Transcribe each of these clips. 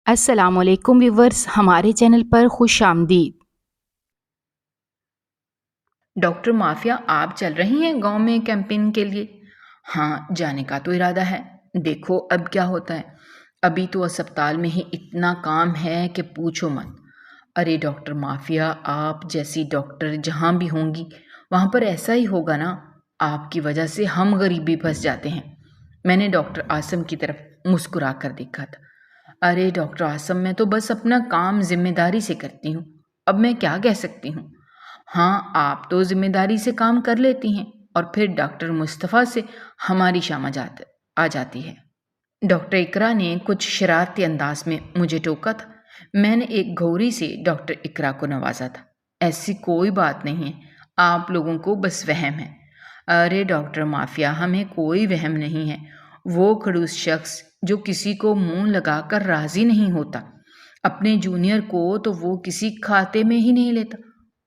السلام علیکم ویورز، ہمارے چینل پر خوش آمدید۔ ڈاکٹر مافیا آپ چل رہی ہیں گاؤں میں کیمپین کے لیے؟ ہاں، جانے کا تو ارادہ ہے، دیکھو اب کیا ہوتا ہے۔ ابھی تو اسپتال میں ہی اتنا کام ہے کہ پوچھو مت۔ ارے ڈاکٹر مافیا، آپ جیسی ڈاکٹر جہاں بھی ہوں گی وہاں پر ایسا ہی ہوگا نا، آپ کی وجہ سے ہم غریبی پھنس جاتے ہیں۔ میں نے ڈاکٹر عاصم کی طرف مسکرا کر دیکھا تھا۔ ارے ڈاکٹر عاصم، میں تو بس اپنا کام ذمہ داری سے کرتی ہوں، اب میں کیا کہہ سکتی ہوں۔ ہاں، آپ تو ذمہ داری سے کام کر لیتی ہیں اور پھر ڈاکٹر مصطفیٰ سے ہماری شام آ جاتی ہے۔ ڈاکٹر اقرا نے کچھ شرارتی انداز میں مجھے ٹوکا تھا۔ میں نے ایک گھوری سے ڈاکٹر اقرا کو نوازا تھا۔ ایسی کوئی بات نہیں ہے، آپ لوگوں کو بس وہم ہے۔ ارے ڈاکٹر مافیا، ہمیں کوئی وہم نہیں ہے۔ وہ خڑوس شخص جو کسی کو منہ لگا کر راضی نہیں ہوتا، اپنے جونیئر کو تو وہ کسی کھاتے میں ہی نہیں لیتا۔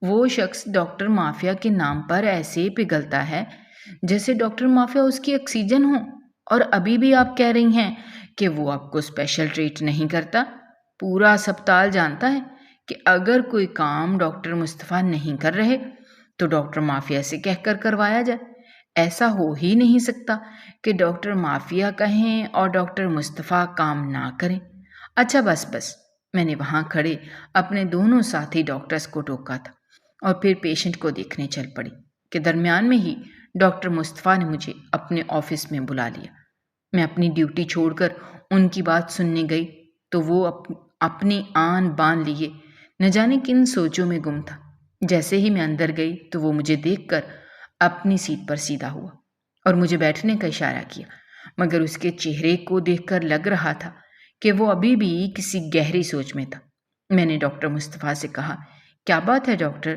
وہ شخص ڈاکٹر مافیا کے نام پر ایسے پگھلتا ہے جیسے ڈاکٹر مافیا اس کی آکسیجن ہو، اور ابھی بھی آپ کہہ رہی ہیں کہ وہ آپ کو اسپیشل ٹریٹ نہیں کرتا۔ پورا اسپتال جانتا ہے کہ اگر کوئی کام ڈاکٹر مصطفیٰ نہیں کر رہے تو ڈاکٹر مافیا سے کہہ کر کروایا جائے۔ ایسا ہو ہی نہیں سکتا کہ ڈاکٹر مافیا کہیں اور ڈاکٹر مصطفیٰ کام نہ کریں۔ اچھا بس، میں نے وہاں کھڑے اپنے دونوں ساتھی ڈاکٹرز کو ٹوکا تھا اور پھر پیشنٹ کو دیکھنے چل پڑی کہ درمیان میں ہی ڈاکٹر مصطفیٰ نے مجھے اپنے آفس میں بلا لیا۔ میں اپنی ڈیوٹی چھوڑ کر ان کی بات سننے گئی تو وہ اپنی آن بان لیے نہ جانے کن سوچوں میں گم تھا۔ جیسے ہی میں اندر گئی تو وہ مجھے دیکھ کر اپنی سیٹ پر سیدھا ہوا اور مجھے بیٹھنے کا اشارہ کیا، مگر اس کے چہرے کو دیکھ کر لگ رہا تھا کہ وہ ابھی بھی کسی گہری سوچ میں تھا۔ میں نے ڈاکٹر مصطفیٰ سے کہا، کیا بات ہے ڈاکٹر،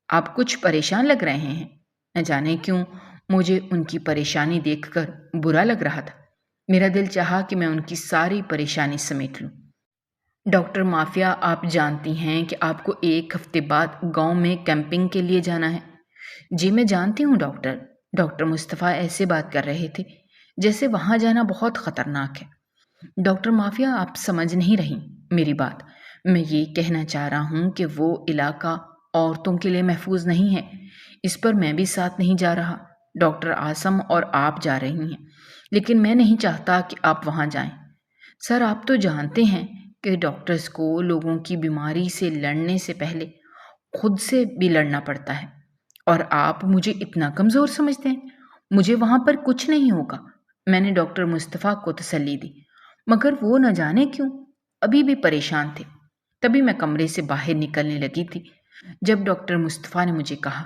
آپ کچھ پریشان لگ رہے ہیں؟ نہ جانے کیوں مجھے ان کی پریشانی دیکھ کر برا لگ رہا تھا۔ میرا دل چاہا کہ میں ان کی ساری پریشانی سمیٹ لوں۔ ڈاکٹر مافیا، آپ جانتی ہیں کہ آپ کو 1 ہفتے بعد گاؤں میں کیمپنگ کے لیے جانا ہے۔ جی میں جانتی ہوں ڈاکٹر۔ ڈاکٹر مصطفیٰ ایسے بات کر رہے تھے جیسے وہاں جانا بہت خطرناک ہے۔ ڈاکٹر مافیا، آپ سمجھ نہیں رہی میری بات۔ میں یہ کہنا چاہ رہا ہوں کہ وہ علاقہ عورتوں کے لیے محفوظ نہیں ہے۔ اس پر میں بھی ساتھ نہیں جا رہا۔ ڈاکٹر عاصم اور آپ جا رہی ہیں، لیکن میں نہیں چاہتا کہ آپ وہاں جائیں۔ سر، آپ تو جانتے ہیں کہ ڈاکٹرز کو لوگوں کی بیماری سے لڑنے سے پہلے خود سے بھی لڑنا پڑتا ہے، اور آپ مجھے اتنا کمزور سمجھتے ہیں۔ مجھے وہاں پر کچھ نہیں ہوگا۔ میں نے ڈاکٹر مصطفیٰ کو تسلی دی، مگر وہ نہ جانے کیوں ابھی بھی پریشان تھے۔ تبھی میں کمرے سے باہر نکلنے لگی تھی جب ڈاکٹر مصطفیٰ نے مجھے کہا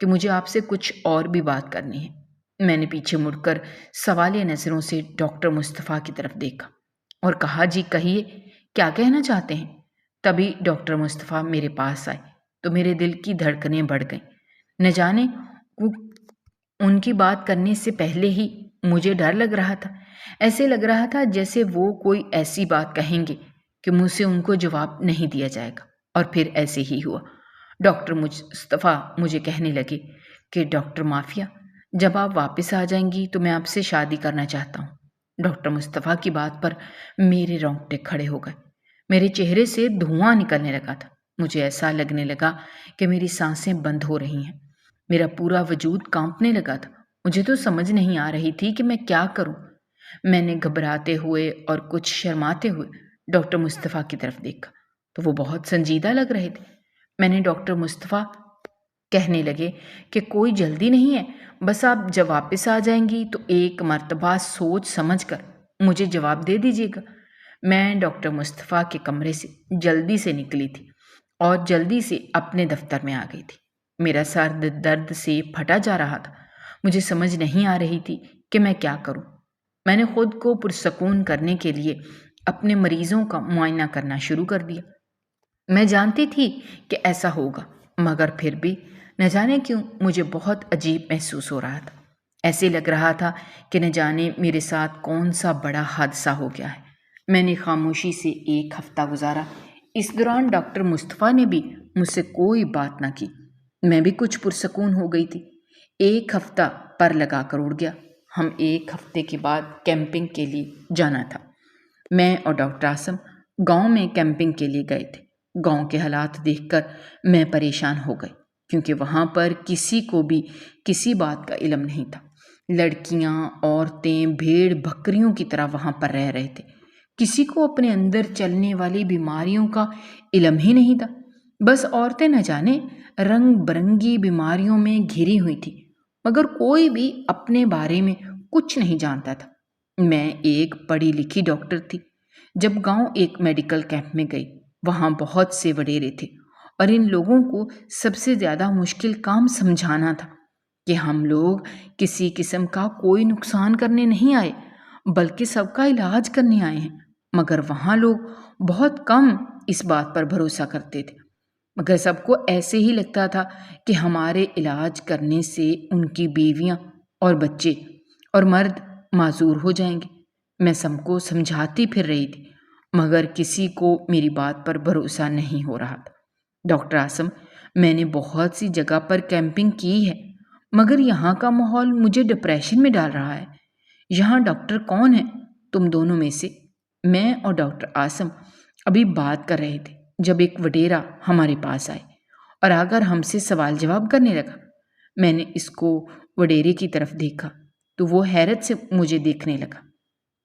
کہ مجھے آپ سے کچھ اور بھی بات کرنی ہے۔ میں نے پیچھے مڑ کر سوالیہ نظروں سے ڈاکٹر مصطفیٰ کی طرف دیکھا اور کہا، جی کہیے، کیا کہنا چاہتے ہیں؟ تبھی ڈاکٹر مصطفیٰ میرے پاس آئے تو میرے دل کی دھڑکنیں بڑھ گئیں۔ نہ جانے ان کی بات کرنے سے پہلے ہی مجھے ڈر لگ رہا تھا۔ ایسے لگ رہا تھا جیسے وہ کوئی ایسی بات کہیں گے کہ مجھ سے ان کو جواب نہیں دیا جائے گا، اور پھر ایسے ہی ہوا۔ ڈاکٹر مصطفیٰ مجھے کہنے لگے کہ ڈاکٹر مافیا، جب آپ واپس آ جائیں گی تو میں آپ سے شادی کرنا چاہتا ہوں۔ ڈاکٹر مصطفیٰ کی بات پر میرے رونگٹے کھڑے ہو گئے، میرے چہرے سے دھواں نکلنے لگا تھا۔ مجھے ایسا لگنے لگا کہ میری سانسیں بند ہو رہی ہیں، میرا پورا وجود کانپنے لگا تھا۔ مجھے تو سمجھ نہیں آ رہی تھی کہ میں کیا کروں۔ میں نے گھبراتے ہوئے اور کچھ شرماتے ہوئے ڈاکٹر مصطفیٰ کی طرف دیکھا تو وہ بہت سنجیدہ لگ رہے تھے۔ میں نے ڈاکٹر مصطفیٰ کہنے لگے کہ کوئی جلدی نہیں ہے، بس آپ جب واپس آ جائیں گی تو ایک مرتبہ سوچ سمجھ کر مجھے جواب دے دیجیے گا۔ میں ڈاکٹر مصطفیٰ کے کمرے سے جلدی سے نکلی تھی اور جلدی سے اپنے دفتر میں آ گئی تھی۔ میرا سر درد سے پھٹا جا رہا تھا۔ مجھے سمجھ نہیں آ رہی تھی کہ میں کیا کروں۔ میں نے خود کو پرسکون کرنے کے لیے اپنے مریضوں کا معائنہ کرنا شروع کر دیا۔ میں جانتی تھی کہ ایسا ہوگا، مگر پھر بھی نہ جانے کیوں مجھے بہت عجیب محسوس ہو رہا تھا۔ ایسے لگ رہا تھا کہ نہ جانے میرے ساتھ کون سا بڑا حادثہ ہو گیا ہے۔ میں نے خاموشی سے 1 ہفتہ گزارا۔ اس دوران ڈاکٹر مصطفیٰ نے بھی مجھ سے کوئی بات نہ کی۔ میں بھی کچھ پرسکون ہو گئی تھی۔ 1 ہفتہ پر لگا کر اڑ گیا۔ ہم 1 ہفتے کے بعد کیمپنگ کے لیے جانا تھا۔ میں اور ڈاکٹر عاصم گاؤں میں کیمپنگ کے لیے گئے تھے۔ گاؤں کے حالات دیکھ کر میں پریشان ہو گئی، کیونکہ وہاں پر کسی کو بھی کسی بات کا علم نہیں تھا۔ لڑکیاں، عورتیں بھیڑ بکریوں کی طرح وہاں پر رہ رہے تھے۔ کسی کو اپنے اندر چلنے والی بیماریوں کا علم ہی نہیں تھا۔ بس عورتیں نہ جانے رنگ برنگی بیماریوں میں گھری ہوئی تھی، مگر کوئی بھی اپنے بارے میں کچھ نہیں جانتا تھا۔ میں ایک پڑھی لکھی ڈاکٹر تھی۔ جب گاؤں ایک میڈیکل کیمپ میں گئی، وہاں بہت سے وڈیرے تھے، اور ان لوگوں کو سب سے زیادہ مشکل کام سمجھانا تھا کہ ہم لوگ کسی قسم کا کوئی نقصان کرنے نہیں آئے، بلکہ سب کا علاج کرنے آئے ہیں۔ مگر وہاں لوگ بہت کم اس بات پر بھروسہ کرتے تھے، مگر سب کو ایسے ہی لگتا تھا کہ ہمارے علاج کرنے سے ان کی بیویاں اور بچے اور مرد معذور ہو جائیں گے۔ میں سب کو سمجھاتی پھر رہی تھی، مگر کسی کو میری بات پر بھروسہ نہیں ہو رہا تھا۔ ڈاکٹر عاصم، میں نے بہت سی جگہ پر کیمپنگ کی ہے، مگر یہاں کا ماحول مجھے ڈپریشن میں ڈال رہا ہے۔ یہاں ڈاکٹر کون ہیں؟ تم دونوں میں سے؟ میں اور ڈاکٹر عاصم ابھی بات کر رہے تھے جب ایک وڈیرا ہمارے پاس آئے اور آ کر ہم سے سوال جواب کرنے لگا۔ میں نے اس کو وڈیرے کی طرف دیکھا تو وہ حیرت سے مجھے دیکھنے لگا۔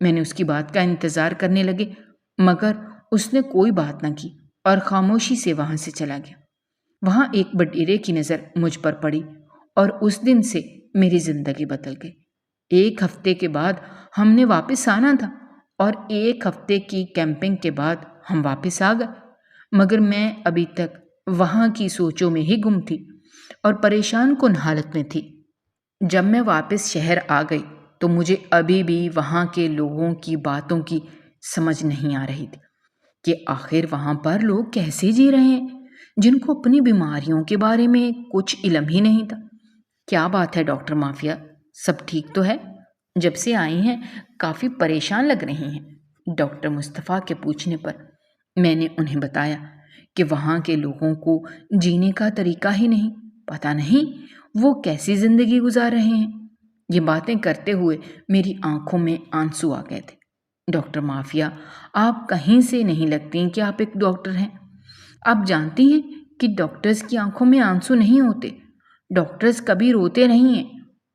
میں نے اس کی بات کا انتظار کرنے لگے، مگر اس نے کوئی بات نہ کی اور خاموشی سے وہاں سے چلا گیا۔ وہاں ایک وڈیرے کی نظر مجھ پر پڑی اور اس دن سے میری زندگی بدل گئی۔ 1 ہفتے کے بعد ہم نے واپس آنا تھا، اور 1 ہفتے کی کیمپنگ کے بعد ہم واپس آ گئے، مگر میں ابھی تک وہاں کی سوچوں میں ہی گم تھی اور پریشان کن حالت میں تھی۔ جب میں واپس شہر آ گئی تو مجھے ابھی بھی وہاں کے لوگوں کی باتوں کی سمجھ نہیں آ رہی تھی کہ آخر وہاں پر لوگ کیسے جی رہے ہیں، جن کو اپنی بیماریوں کے بارے میں کچھ علم ہی نہیں تھا۔ کیا بات ہے ڈاکٹر مافیا، سب ٹھیک تو ہے؟ جب سے آئی ہیں کافی پریشان لگ رہی ہیں۔ ڈاکٹر مصطفیٰ کے پوچھنے پر میں نے انہیں بتایا کہ وہاں کے لوگوں کو جینے کا طریقہ ہی نہیں، پتہ نہیں وہ کیسی زندگی گزار رہے ہیں۔ یہ باتیں کرتے ہوئے میری آنکھوں میں آنسو آ گئے تھے۔ ڈاکٹر مافیا، آپ کہیں سے نہیں لگتی کہ آپ ایک ڈاکٹر ہیں۔ آپ جانتی ہیں کہ ڈاکٹرز کی آنکھوں میں آنسو نہیں ہوتے، ڈاکٹرز کبھی روتے نہیں ہیں،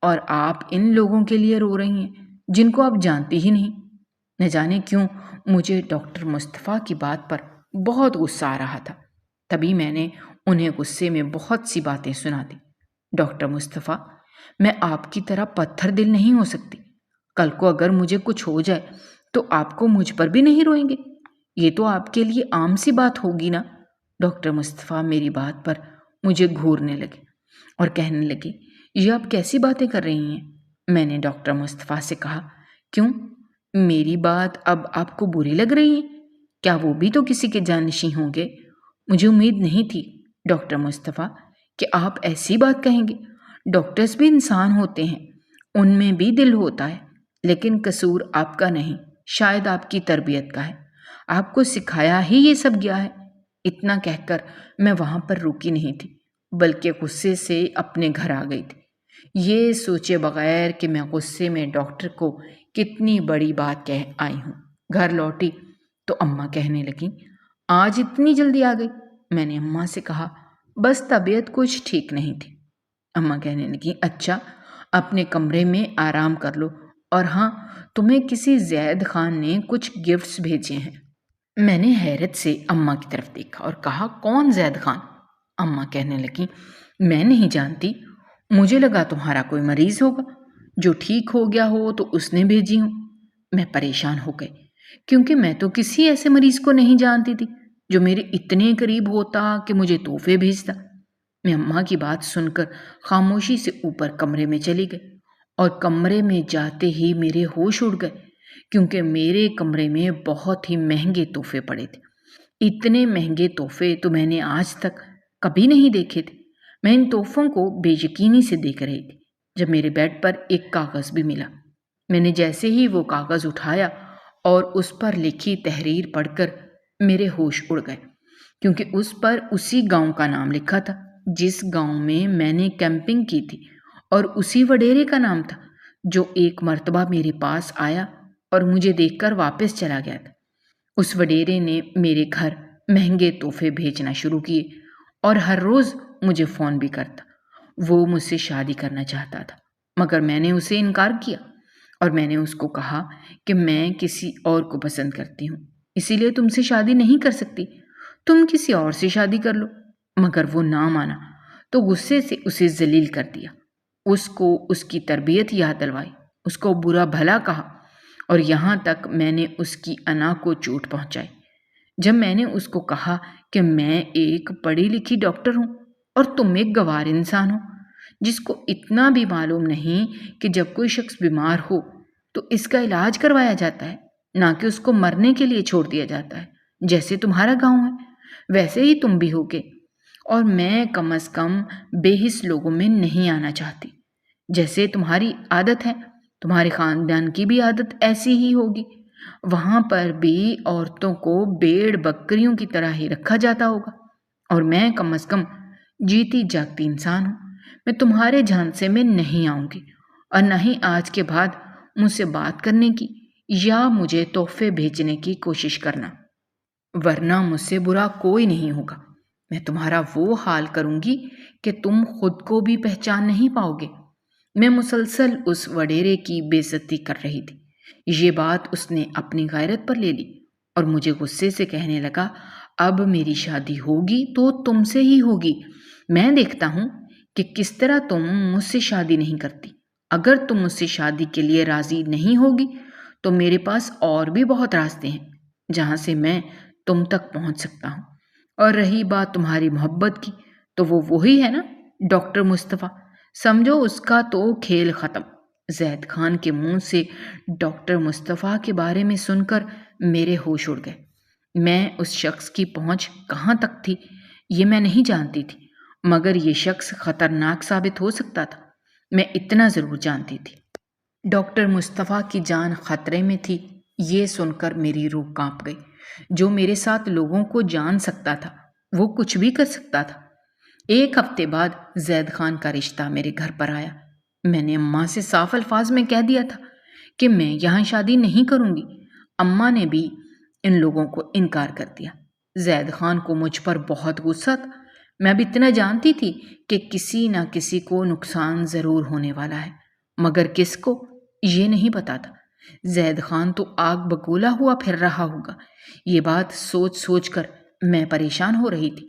اور آپ ان لوگوں کے لیے رو رہی ہیں جن کو آپ جانتی ہی نہیں۔ نہ جانے کیوں مجھے ڈاکٹر مصطفیٰ کی بات پر بہت غصہ آ رہا تھا۔ تبھی میں نے انہیں غصے میں بہت سی باتیں سنا دی۔ ڈاکٹر مصطفیٰ، میں آپ کی طرح پتھر دل نہیں ہو سکتی۔ کل کو اگر مجھے کچھ ہو جائے تو آپ کو مجھ پر بھی نہیں روئیں گے؟ یہ تو آپ کے لیے عام سی بات ہوگی نا۔ ڈاکٹر مصطفیٰ میری بات پر مجھے گھورنے لگے اور کہنے لگے، یہ آپ کیسی باتیں کر رہی ہیں؟ میں نے ڈاکٹر مصطفیٰ سے کہا، کیوں؟ میری بات اب آپ کو بری لگ رہی ہے؟ کیا وہ بھی تو کسی کے جانشین ہوں گے؟ مجھے امید نہیں تھی ڈاکٹر مصطفیٰ کہ آپ ایسی بات کہیں گے۔ ڈاکٹرز بھی انسان ہوتے ہیں، ان میں بھی دل ہوتا ہے، لیکن قصور آپ کا نہیں، شاید آپ کی تربیت کا ہے، آپ کو سکھایا ہی یہ سب گیا ہے۔ اتنا کہہ کر میں وہاں پر رکی نہیں تھی، بلکہ غصے سے اپنے گھر آ گئی تھی، یہ سوچے بغیر کہ میں غصے میں ڈاکٹر کو کتنی بڑی بات کہہ آئی ہوں۔ گھر لوٹی تو اماں کہنے لگیں، آج اتنی جلدی آ گئی؟ میں نے اماں سے کہا، بس طبیعت کچھ ٹھیک نہیں تھی۔ اماں کہنے لگیں، اچھا، اپنے کمرے میں آرام کر لو، اور ہاں، تمہیں کسی زید خان نے کچھ گفٹس بھیجے ہیں۔ میں نے حیرت سے اماں کی طرف دیکھا اور کہا، کون زید خان؟ اماں کہنے لگیں، میں نہیں جانتی، مجھے لگا تمہارا کوئی مریض ہوگا، جو ٹھیک ہو گیا ہو تو اس نے بھیجی ہوں۔ میں پریشان ہو گئی، کیونکہ میں تو کسی ایسے مریض کو نہیں جانتی تھی جو میرے اتنے قریب ہوتا کہ مجھے تحفے بھیجتا۔ میں اماں کی بات سن کر خاموشی سے اوپر کمرے میں چلی گئی، اور کمرے میں جاتے ہی میرے ہوش اڑ گئے، کیونکہ میرے کمرے میں بہت ہی مہنگے تحفے پڑے تھے۔ اتنے مہنگے تحفے تو میں نے آج تک کبھی نہیں دیکھے تھے۔ میں ان تحفوں کو بے یقینی سے دیکھ رہی تھی جب میرے بیڈ پر ایک کاغذ بھی ملا۔ میں نے جیسے ہی وہ کاغذ اٹھایا اور اس پر لکھی تحریر پڑھ کر میرے ہوش اڑ گئے، کیونکہ اس پر اسی گاؤں کا نام لکھا تھا جس گاؤں میں نے کیمپنگ کی تھی، اور اسی وڈیرے کا نام تھا جو ایک مرتبہ میرے پاس آیا اور مجھے دیکھ کر واپس چلا گیا تھا۔ اس وڈیرے نے میرے گھر مہنگے تحفے بھیجنا شروع کیے اور ہر روز مجھے فون بھی کرتا۔ وہ مجھ سے شادی کرنا چاہتا تھا، مگر میں نے اسے انکار کیا اور میں نے اس کو کہا کہ میں کسی اور کو پسند کرتی ہوں، اسی لیے تم سے شادی نہیں کر سکتی، تم کسی اور سے شادی کر لو۔ مگر وہ نہ مانا تو غصے سے اسے ذلیل کر دیا، اس کو اس کی تربیت یاد دلوائی، اس کو برا بھلا کہا اور یہاں تک میں نے اس کی انا کو چوٹ پہنچائی۔ جب میں نے اس کو کہا کہ میں ایک پڑھی لکھی ڈاکٹر ہوں اور تم ایک گنوار انسان ہو جس کو اتنا بھی معلوم نہیں کہ جب کوئی شخص بیمار ہو تو اس کا علاج کروایا جاتا ہے، نہ کہ اس کو مرنے کے لیے چھوڑ دیا جاتا ہے، جیسے تمہارا گاؤں ہے ویسے ہی تم بھی ہوگے، اور میں کم از کم بے حس لوگوں میں نہیں آنا چاہتی۔ جیسے تمہاری عادت ہے، تمہارے خاندان کی بھی عادت ایسی ہی ہوگی، وہاں پر بھی عورتوں کو بھیڑ بکریوں کی طرح ہی رکھا جاتا ہوگا، اور میں کم از کم جیتی جاگتی انسان ہوں، میں تمہارے جھانسے میں نہیں آؤں گی، اور نہ ہی آج کے بعد مجھ سے بات کرنے کی یا مجھے تحفے بھیجنے کی کوشش کرنا، ورنہ مجھ سے برا کوئی نہیں ہوگا۔ میں تمہارا وہ حال کروں گی کہ تم خود کو بھی پہچان نہیں پاؤ گے۔ میں مسلسل اس وڈیرے کی بے عزتی کر رہی تھی۔ یہ بات اس نے اپنی غیرت پر لے لی اور مجھے غصے سے کہنے لگا، اب میری شادی ہوگی تو تم سے ہی ہوگی، میں دیکھتا ہوں کہ کس طرح تم مجھ سے شادی نہیں کرتی۔ اگر تم مجھ سے شادی کے لیے راضی نہیں ہوگی تو میرے پاس اور بھی بہت راستے ہیں جہاں سے میں تم تک پہنچ سکتا ہوں۔ اور رہی بات تمہاری محبت کی تو وہ وہی ہے نا، ڈاکٹر مصطفیٰ، سمجھو اس کا تو کھیل ختم۔ زید خان کے منہ سے ڈاکٹر مصطفیٰ کے بارے میں سن کر میرے ہوش اڑ گئے۔ میں اس شخص کی پہنچ کہاں تک تھی یہ میں نہیں جانتی تھی، مگر یہ شخص خطرناک ثابت ہو سکتا تھا، میں اتنا ضرور جانتی تھی۔ ڈاکٹر مصطفیٰ کی جان خطرے میں تھی، یہ سن کر میری روح کانپ گئی۔ جو میرے ساتھ لوگوں کو جان سکتا تھا وہ کچھ بھی کر سکتا تھا۔ ایک ہفتے بعد زید خان کا رشتہ میرے گھر پر آیا۔ میں نے اماں سے صاف الفاظ میں کہہ دیا تھا کہ میں یہاں شادی نہیں کروں گی۔ اماں نے بھی ان لوگوں کو انکار کر دیا۔ زید خان کو مجھ پر بہت غصہ تھا۔ میں اب اتنا جانتی تھی کہ کسی نہ کسی کو نقصان ضرور ہونے والا ہے، مگر کس کو یہ نہیں پتا تھا۔ زید خان تو آگ بگولا ہوا پھر رہا ہوگا۔ یہ بات سوچ سوچ کر میں پریشان ہو رہی تھی۔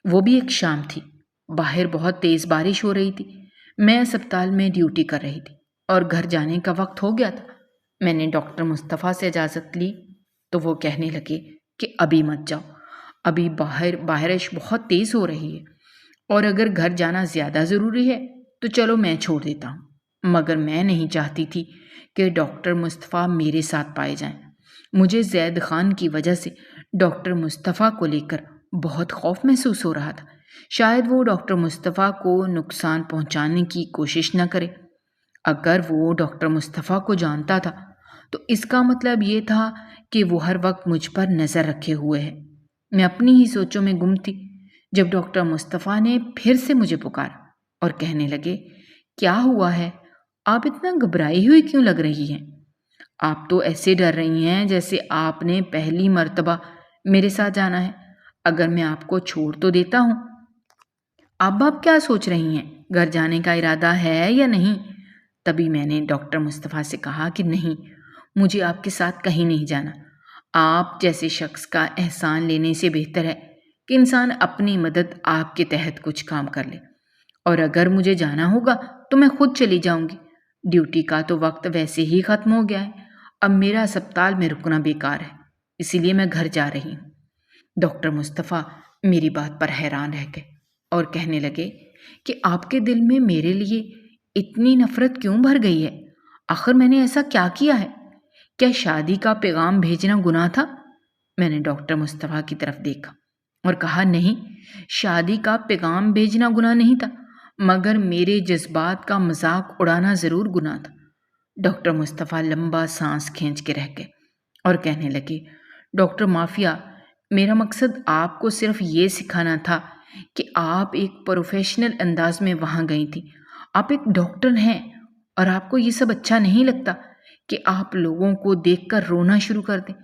وہ بھی ایک شام تھی، باہر بہت تیز بارش ہو رہی تھی۔ میں اسپتال میں ڈیوٹی کر رہی تھی اور گھر جانے کا وقت ہو گیا تھا۔ میں نے ڈاکٹر مصطفیٰ سے اجازت لی تو وہ کہنے لگے کہ ابھی مت جاؤ، ابھی بارش بہت تیز ہو رہی ہے، اور اگر گھر جانا زیادہ ضروری ہے تو چلو میں چھوڑ دیتا ہوں۔ مگر میں نہیں چاہتی تھی کہ ڈاکٹر مصطفیٰ میرے ساتھ پائے جائیں۔ مجھے زید خان کی وجہ سے ڈاکٹر مصطفیٰ کو لے کر بہت خوف محسوس ہو رہا تھا۔ شاید وہ ڈاکٹر مصطفیٰ کو نقصان پہنچانے کی کوشش نہ کرے۔ اگر وہ ڈاکٹر مصطفیٰ کو جانتا تھا تو اس کا مطلب یہ تھا کہ وہ ہر وقت مجھ پر نظر رکھے ہوئے ہے۔ میں اپنی ہی سوچوں میں گم تھی جب ڈاکٹر مصطفیٰ نے پھر سے مجھے پکارا اور کہنے لگے، کیا ہوا ہے؟ آپ اتنا گھبرائی ہوئی کیوں لگ رہی ہیں؟ آپ تو ایسے ڈر رہی ہیں جیسے آپ نے پہلی مرتبہ میرے ساتھ جانا ہے۔ اگر میں آپ کو چھوڑ تو دیتا ہوں۔ اب آپ کیا سوچ رہی ہیں؟ گھر جانے کا ارادہ ہے یا نہیں؟ تبھی میں نے ڈاکٹر مصطفیٰ سے کہا کہ نہیں، مجھے آپ کے ساتھ کہیں نہیں جانا۔ آپ جیسے شخص کا احسان لینے سے بہتر ہے کہ انسان اپنی مدد آپ کے تحت کچھ کام کر لے، اور اگر مجھے جانا ہوگا تو میں خود چلی جاؤں گی۔ ڈیوٹی کا تو وقت ویسے ہی ختم ہو گیا ہے، اب میرا اسپتال میں رکنا بیکار ہے، اسی لیے میں گھر جا رہی ہوں۔ ڈاکٹر مصطفیٰ میری بات پر حیران رہ گئے اور کہنے لگے کہ آپ کے دل میں میرے لیے اتنی نفرت کیوں بھر گئی ہے؟ آخر میں نے ایسا کیا کیا ہے؟ کیا شادی کا پیغام بھیجنا گناہ تھا؟ میں نے ڈاکٹر مصطفیٰ کی طرف دیکھا اور کہا، نہیں، شادی کا پیغام بھیجنا گناہ نہیں تھا، مگر میرے جذبات کا مذاق اڑانا ضرور گناہ تھا۔ ڈاکٹر مصطفیٰ لمبا سانس کھینچ کے رہ گئے اور کہنے لگے، ڈاکٹر مافیا، میرا مقصد آپ کو صرف یہ سکھانا تھا کہ آپ ایک پروفیشنل انداز میں وہاں گئی تھی۔ آپ ایک ڈاکٹر ہیں اور آپ کو یہ سب اچھا نہیں لگتا کہ آپ لوگوں کو دیکھ کر رونا شروع کر دیں۔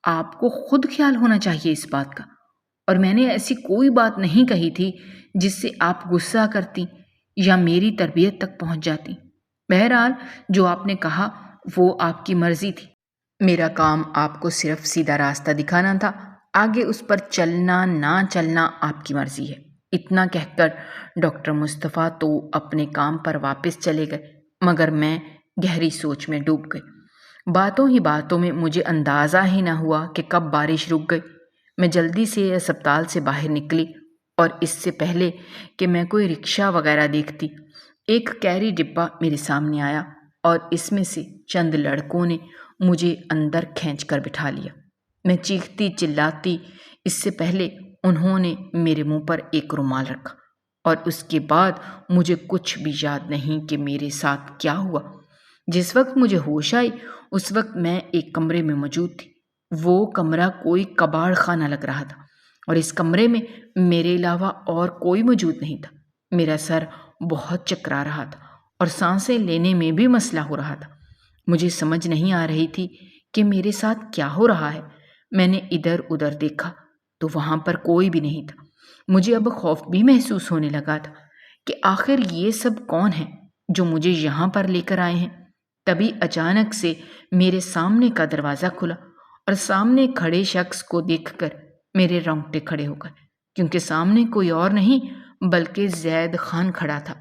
آپ کو خود خیال ہونا چاہیے اس بات کا، اور میں نے ایسی کوئی بات نہیں کہی تھی جس سے آپ غصہ کرتی یا میری تربیت تک پہنچ جاتی۔ بہرحال جو آپ نے کہا وہ آپ کی مرضی تھی، میرا کام آپ کو صرف سیدھا راستہ دکھانا تھا، آگے اس پر چلنا نہ چلنا آپ کی مرضی ہے۔ اتنا کہہ کر ڈاکٹر مصطفیٰ تو اپنے کام پر واپس چلے گئے، مگر میں گہری سوچ میں ڈوب گئی۔ باتوں ہی باتوں میں مجھے اندازہ ہی نہ ہوا کہ کب بارش رک گئی۔ میں جلدی سے اسپتال سے باہر نکلی، اور اس سے پہلے کہ میں کوئی رکشہ وغیرہ دیکھتی، ایک کیری ڈبہ میرے سامنے آیا اور اس میں سے چند لڑکوں نے مجھے اندر کھینچ کر بٹھا لیا۔ میں چیختی چلاتی اس سے پہلے انہوں نے میرے منہ پر ایک رومال رکھا، اور اس کے بعد مجھے کچھ بھی یاد نہیں کہ میرے ساتھ کیا ہوا۔ جس وقت مجھے ہوش آئی اس وقت میں ایک کمرے میں موجود تھی۔ وہ کمرہ کوئی کباڑ خانہ لگ رہا تھا، اور اس کمرے میں میرے علاوہ اور کوئی موجود نہیں تھا۔ میرا سر بہت چکرا رہا تھا اور سانسیں لینے میں بھی مسئلہ ہو رہا تھا۔ مجھے سمجھ نہیں آ رہی تھی کہ میرے ساتھ کیا ہو رہا ہے۔ میں نے ادھر ادھر دیکھا تو وہاں پر کوئی بھی نہیں تھا۔ مجھے اب خوف بھی محسوس ہونے لگا تھا کہ آخر یہ سب کون ہیں جو مجھے یہاں پر لے کر آئے ہیں۔ تبھی اچانک سے میرے سامنے کا دروازہ کھلا، اور سامنے کھڑے شخص کو دیکھ کر میرے رونگٹے کھڑے ہو گئے، کیونکہ سامنے کوئی اور نہیں بلکہ زید خان کھڑا تھا۔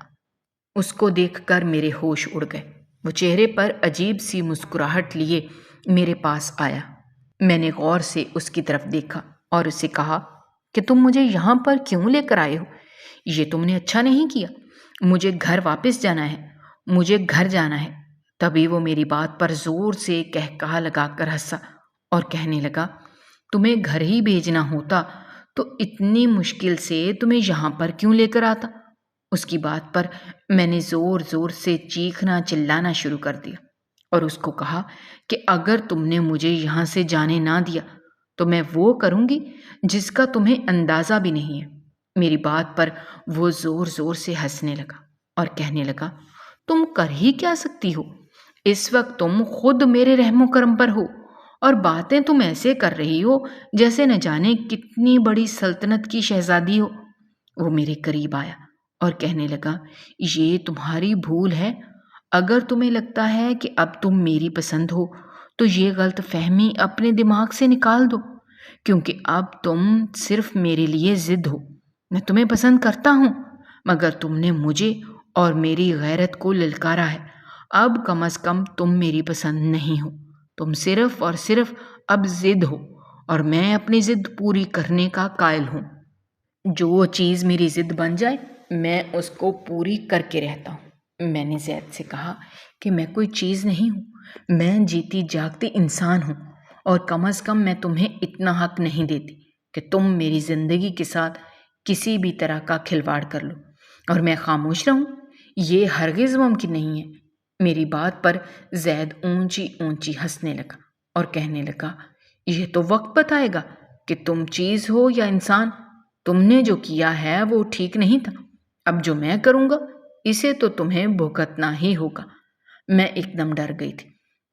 اس کو دیکھ کر میرے ہوش اڑ گئے۔ وہ چہرے پر عجیب سی مسکراہٹ لیے میرے پاس آیا۔ میں نے غور سے اس کی طرف دیکھا اور اسے کہا کہ تم مجھے یہاں پر کیوں لے کر آئے ہو؟ یہ تم نے اچھا نہیں کیا۔ مجھے گھر واپس جانا ہے، مجھے گھر جانا ہے۔ تبھی وہ میری بات پر زور سے کہا لگا کر ہنسا اور کہنے لگا، تمہیں گھر ہی بھیجنا ہوتا تو اتنی مشکل سے تمہیں یہاں پر کیوں لے کر آتا؟ اس کی بات پر میں نے زور زور سے چیخنا چلانا شروع کر دیا اور اس کو کہا کہ اگر تم نے مجھے یہاں سے جانے نہ دیا تو میں وہ کروں گی جس کا تمہیں اندازہ بھی نہیں ہے۔ میری بات پر وہ زور زور سے ہنسنے لگا اور کہنے لگا، تم کر ہی کیا سکتی ہو؟ اس وقت تم خود میرے رحم و کرم پر ہو، اور باتیں تم ایسے کر رہی ہو جیسے نہ جانے کتنی بڑی سلطنت کی شہزادی ہو۔ وہ میرے قریب آیا اور کہنے لگا، یہ تمہاری بھول ہے۔ اگر تمہیں لگتا ہے کہ اب تم میری پسند ہو تو یہ غلط فہمی اپنے دماغ سے نکال دو، کیونکہ اب تم صرف میرے لیے ضد ہو۔ میں تمہیں پسند کرتا ہوں، مگر تم نے مجھے اور میری غیرت کو للکارا ہے۔ اب کم از کم تم میری پسند نہیں ہو، تم صرف اور صرف اب ضد ہو، اور میں اپنی ضد پوری کرنے کا قائل ہوں۔ جو چیز میری ضد بن جائے میں اس کو پوری کر کے رہتا ہوں۔ میں نے زید سے کہا کہ میں کوئی چیز نہیں ہوں، میں جیتی جاگتی انسان ہوں، اور کم از کم میں تمہیں اتنا حق نہیں دیتی کہ تم میری زندگی کے ساتھ کسی بھی طرح کا کھلواڑ کر لو اور میں خاموش رہوں۔ یہ ہرگز ممکن نہیں ہے۔ میری بات پر زید اونچی اونچی ہنسنے لگا اور کہنے لگا، یہ تو وقت بتائے گا کہ تم چیز ہو یا انسان۔ تم نے جو کیا ہے وہ ٹھیک نہیں تھا، اب جو میں کروں گا اسے تو تمہیں بھگتنا ہی ہوگا۔ میں ایک دم ڈر گئی تھی،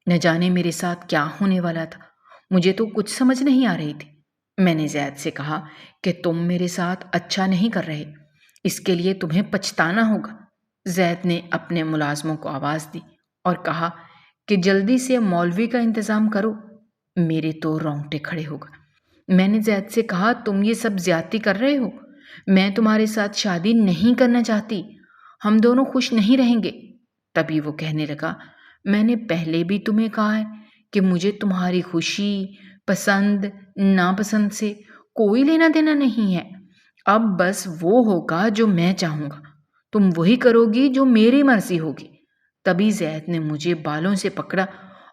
نہ جانے میرے ساتھ کیا ہونے والا تھا۔ مجھے تو کچھ سمجھ نہیں آ رہی تھی۔ میں نے زید سے کہا کہ تم میرے ساتھ اچھا نہیں کر رہے، اس کے لیے تمہیں پچھتانا ہوگا۔ زید نے اپنے ملازموں کو آواز دی اور کہا کہ جلدی سے مولوی کا انتظام کرو۔ میرے تو رونگٹے کھڑے ہو گئے۔ میں نے زید سے کہا، تم یہ سب زیادتی کر رہے ہو، میں تمہارے ساتھ شادی نہیں کرنا چاہتی، ہم دونوں خوش نہیں رہیں گے۔ تبھی وہ کہنے لگا، میں نے پہلے بھی تمہیں کہا ہے کہ مجھے تمہاری خوشی، پسند ناپسند سے کوئی لینا دینا نہیں ہے۔ اب بس وہ ہوگا جو میں چاہوں گا، تم وہی کرو گی جو میری مرضی ہوگی۔ تبھی زید نے مجھے بالوں سے پکڑا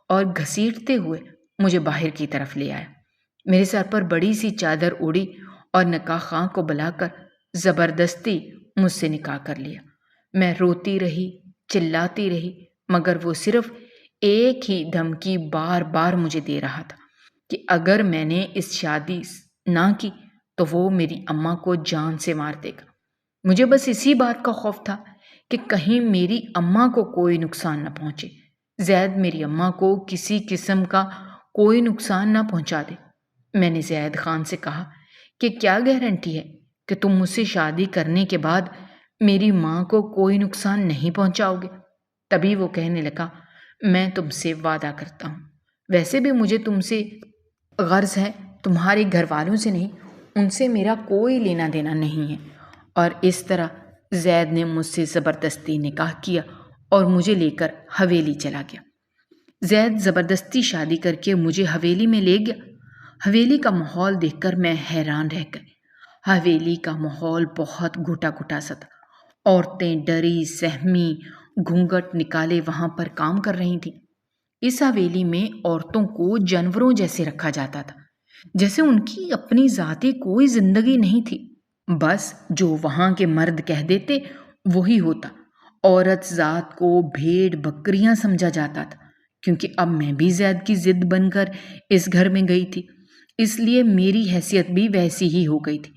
اور گھسیٹتے ہوئے مجھے باہر کی طرف لے آیا۔ میرے سر پر بڑی سی چادر اڑی اور نکاح خواں کو بلا کر زبردستی مجھ سے نکاح کر لیا۔ میں روتی رہی، چلاتی رہی، مگر وہ صرف ایک ہی دھمکی بار بار مجھے دے رہا تھا کہ اگر میں نے اس شادی نہ کی تو وہ میری اماں کو جان سے مار دے گا۔ مجھے بس اسی بات کا خوف تھا کہ کہیں میری اماں کو کوئی نقصان نہ پہنچے، زید میری اماں کو کسی قسم کا کوئی نقصان نہ پہنچا دے۔ میں نے زید خان سے کہا کہ کیا گارنٹی ہے کہ تم مجھ سے شادی کرنے کے بعد میری ماں کو کوئی نقصان نہیں پہنچاؤ گے؟ تبھی وہ کہنے لگا، میں تم سے وعدہ کرتا ہوں، ویسے بھی مجھے تم سے غرض ہے، تمہارے گھر والوں سے نہیں، ان سے میرا کوئی لینا دینا نہیں ہے۔ اور اس طرح زید نے مجھ سے زبردستی نکاح کیا اور مجھے لے کر حویلی چلا گیا۔ زید زبردستی شادی کر کے مجھے حویلی میں لے گیا۔ حویلی کا ماحول دیکھ کر میں حیران رہ گئی۔ حویلی کا ماحول بہت گھٹا گھٹا سا تھا۔ عورتیں ڈری سہمی گھونگھٹ نکالے وہاں پر کام کر رہی تھیں۔ اس حویلی میں عورتوں کو جانوروں جیسے رکھا جاتا تھا، جیسے ان کی اپنی ذاتی کوئی زندگی نہیں تھی، بس جو وہاں کے مرد کہہ دیتے وہی ہوتا۔ عورت ذات کو بھیڑ بکریاں سمجھا جاتا تھا، کیونکہ اب میں بھی زید کی ضد بن کر اس گھر میں گئی تھی، اس لیے میری حیثیت بھی ویسی ہی ہو گئی تھی۔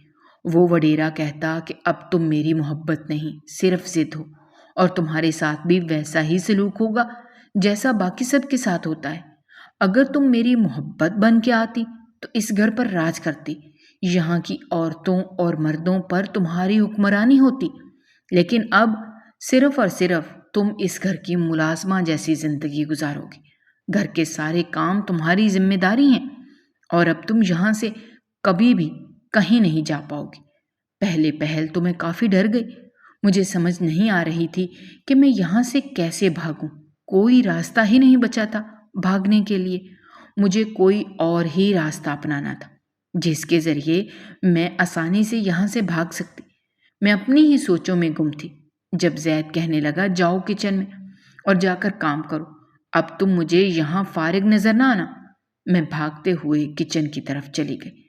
وہ وڈیرا کہتا کہ اب تم میری محبت نہیں صرف ضد ہو، اور تمہارے ساتھ بھی ویسا ہی سلوک ہوگا جیسا باقی سب کے ساتھ ہوتا ہے۔ اگر تم میری محبت بن کے آتی تو اس گھر پر راج کرتی، یہاں کی عورتوں اور مردوں پر تمہاری حکمرانی ہوتی، لیکن اب صرف اور صرف تم اس گھر کی ملازمہ جیسی زندگی گزارو گی۔ گھر کے سارے کام تمہاری ذمہ داری ہیں، اور اب تم یہاں سے کبھی بھی کہیں نہیں جا پاؤ گی۔ پہلے پہل تو میں کافی ڈر گئی، مجھے سمجھ نہیں آ رہی تھی کہ میں یہاں سے کیسے بھاگوں۔ کوئی راستہ ہی نہیں بچا تھا بھاگنے کے لیے، مجھے کوئی اور ہی راستہ اپنانا تھا جس کے ذریعے میں آسانی سے یہاں سے بھاگ سکتی۔ میں اپنی ہی سوچوں میں گم تھی جب زید کہنے لگا، جاؤ کچن میں اور جا کر کام کرو، اب تم مجھے یہاں فارغ نظر نہ آنا۔ میں بھاگتے ہوئے کچن کی طرف چلی گئی،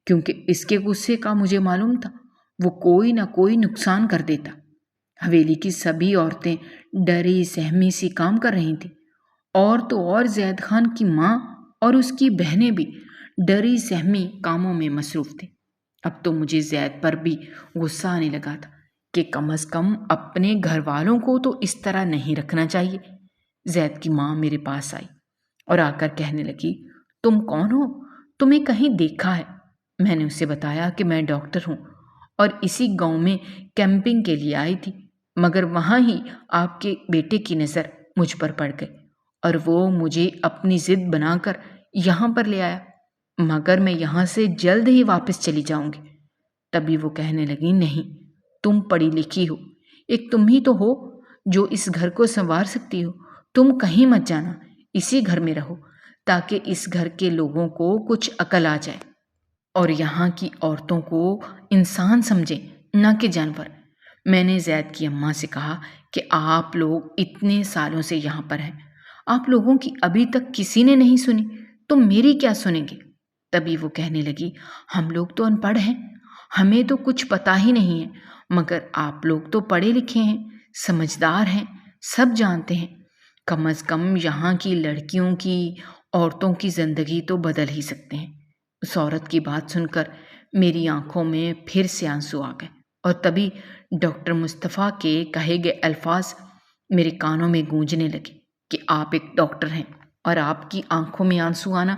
کیونکہ اس کے غصے کا مجھے معلوم تھا، وہ کوئی نہ کوئی نقصان کر دیتا۔ حویلی کی سبھی عورتیں ڈری سہمی سی کام کر رہی تھیں، اور تو اور زید خان کی ماں اور اس کی بہنیں بھی ڈری سہمی کاموں میں مصروف تھیں۔ اب تو مجھے زید پر بھی غصہ آنے لگا تھا کہ کم از کم اپنے گھر والوں کو تو اس طرح نہیں رکھنا چاہیے۔ زید کی ماں میرے پاس آئی اور آ کر کہنے لگی، تم کون ہو؟ تمہیں کہیں دیکھا ہے؟ میں نے اسے بتایا کہ میں ڈاکٹر ہوں اور اسی گاؤں میں کیمپنگ کے لیے آئی تھی، مگر وہاں ہی آپ کے بیٹے کی نظر مجھ پر پڑ گئی اور وہ مجھے اپنی ضد بنا کر یہاں پر لے آیا، مگر میں یہاں سے جلد ہی واپس چلی جاؤں گی۔ تبھی وہ کہنے لگی، نہیں، تم پڑھی لکھی ہو، ایک تم ہی تو ہو جو اس گھر کو سنوار سکتی ہو، تم کہیں مت جانا، اسی گھر میں رہو تاکہ اس گھر کے لوگوں کو کچھ عقل آ جائے اور یہاں کی عورتوں کو انسان سمجھیں نہ کہ جانور۔ میں نے زید کی اماں سے کہا کہ آپ لوگ اتنے سالوں سے یہاں پر ہیں، آپ لوگوں کی ابھی تک کسی نے نہیں سنی، تم میری کیا سنیں گے؟ تبھی وہ کہنے لگی، ہم لوگ تو ان پڑھ ہیں، ہمیں تو کچھ پتہ ہی نہیں ہے، مگر آپ لوگ تو پڑھے لکھے ہیں، سمجھدار ہیں، سب جانتے ہیں، کم از کم یہاں کی لڑکیوں کی عورتوں کی زندگی تو بدل ہی سکتے ہیں۔ اس عورت کی بات سن کر میری آنکھوں میں پھر سے آنسو آ گئے، اور تبھی ڈاکٹر مصطفیٰ کے کہے گئے الفاظ میرے کانوں میں گونجنے لگے کہ آپ ایک ڈاکٹر ہیں اور آپ کی آنکھوں میں آنسو آنا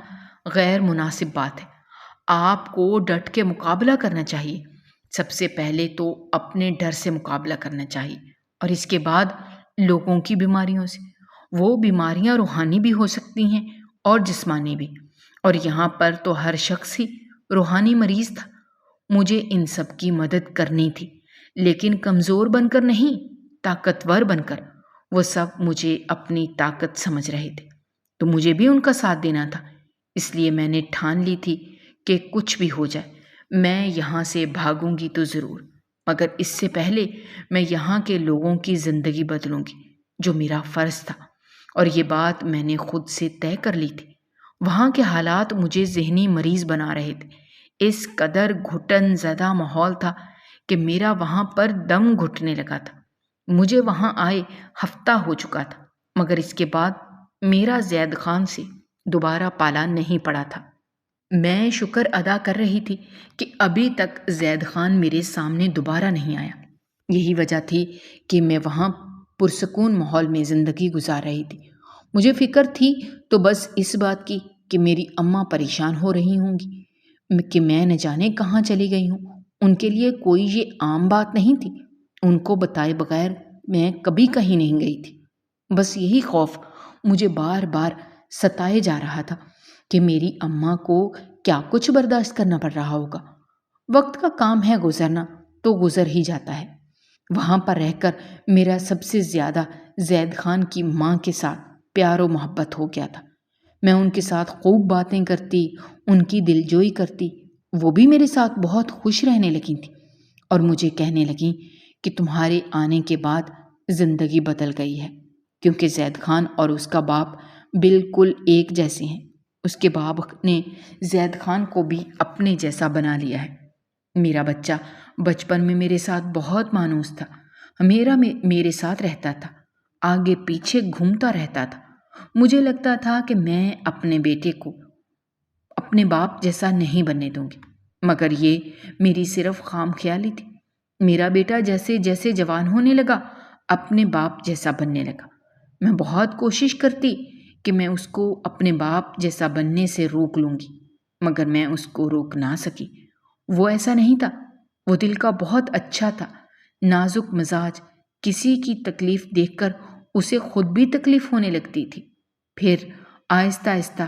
غیر مناسب بات ہے، آپ کو ڈٹ کے مقابلہ کرنا چاہیے۔ سب سے پہلے تو اپنے ڈر سے مقابلہ کرنا چاہیے، اور اس کے بعد لوگوں کی بیماریوں سے۔ وہ بیماریاں روحانی بھی ہو سکتی ہیں اور جسمانی بھی، اور یہاں پر تو ہر شخص ہی روحانی مریض تھا۔ مجھے ان سب کی مدد کرنی تھی، لیکن کمزور بن کر نہیں، طاقتور بن کر۔ وہ سب مجھے اپنی طاقت سمجھ رہے تھے، تو مجھے بھی ان کا ساتھ دینا تھا۔ اس لیے میں نے ٹھان لی تھی کہ کچھ بھی ہو جائے میں یہاں سے بھاگوں گی تو ضرور، مگر اس سے پہلے میں یہاں کے لوگوں کی زندگی بدلوں گی، جو میرا فرض تھا، اور یہ بات میں نے خود سے طے کر لی تھی۔ وہاں کے حالات مجھے ذہنی مریض بنا رہے تھے، اس قدر گھٹن زدہ ماحول تھا کہ میرا وہاں پر دم گھٹنے لگا تھا۔ مجھے وہاں آئے ہفتہ ہو چکا تھا، مگر اس کے بعد میرا زید خان سے دوبارہ پالا نہیں پڑا تھا۔ میں شکر ادا کر رہی تھی کہ ابھی تک زید خان میرے سامنے دوبارہ نہیں آیا۔ یہی وجہ تھی کہ میں وہاں پرسکون ماحول میں زندگی گزار رہی تھی۔ مجھے فکر تھی تو بس اس بات کی کہ میری اماں پریشان ہو رہی ہوں گی، کہ میں نہ جانے کہاں چلی گئی ہوں۔ ان کے لیے کوئی یہ عام بات نہیں تھی۔ ان کو بتائے بغیر میں کبھی کہیں نہیں گئی تھی۔ بس یہی خوف مجھے بار بار ستائے جا رہا تھا کہ میری اماں کو کیا کچھ برداشت کرنا پڑ رہا ہوگا۔ وقت کا کام ہے گزرنا، تو گزر ہی جاتا ہے۔ وہاں پر رہ کر میرا سب سے زیادہ زید خان کی ماں کے ساتھ پیار و محبت ہو گیا تھا۔ میں ان کے ساتھ خوب باتیں کرتی، ان کی دلجوئی کرتی۔ وہ بھی میرے ساتھ بہت خوش رہنے لگی تھیں اور مجھے کہنے لگیں کہ تمہارے آنے کے بعد زندگی بدل گئی ہے، کیونکہ زید خان اور اس کا باپ بالکل ایک جیسے ہیں۔ اس کے باپ نے زید خان کو بھی اپنے جیسا بنا لیا ہے۔ میرا بچہ بچپن میں میرے ساتھ بہت مانوس تھا، میرے ساتھ رہتا تھا، آگے پیچھے گھومتا رہتا تھا۔ مجھے لگتا تھا کہ میں اپنے بیٹے کو اپنے باپ جیسا نہیں بننے دوں گی، مگر یہ میری صرف خام خیالی تھی۔ میرا بیٹا جیسے جیسے جوان ہونے لگا اپنے باپ جیسا بننے لگا۔ میں بہت کوشش کرتی کہ میں اس کو اپنے باپ جیسا بننے سے روک لوں گی، مگر میں اس کو روک نہ سکی۔ وہ ایسا نہیں تھا، وہ دل کا بہت اچھا تھا، نازک مزاج۔ کسی کی تکلیف دیکھ کر اسے خود بھی تکلیف ہونے لگتی تھی۔ پھر آہستہ آہستہ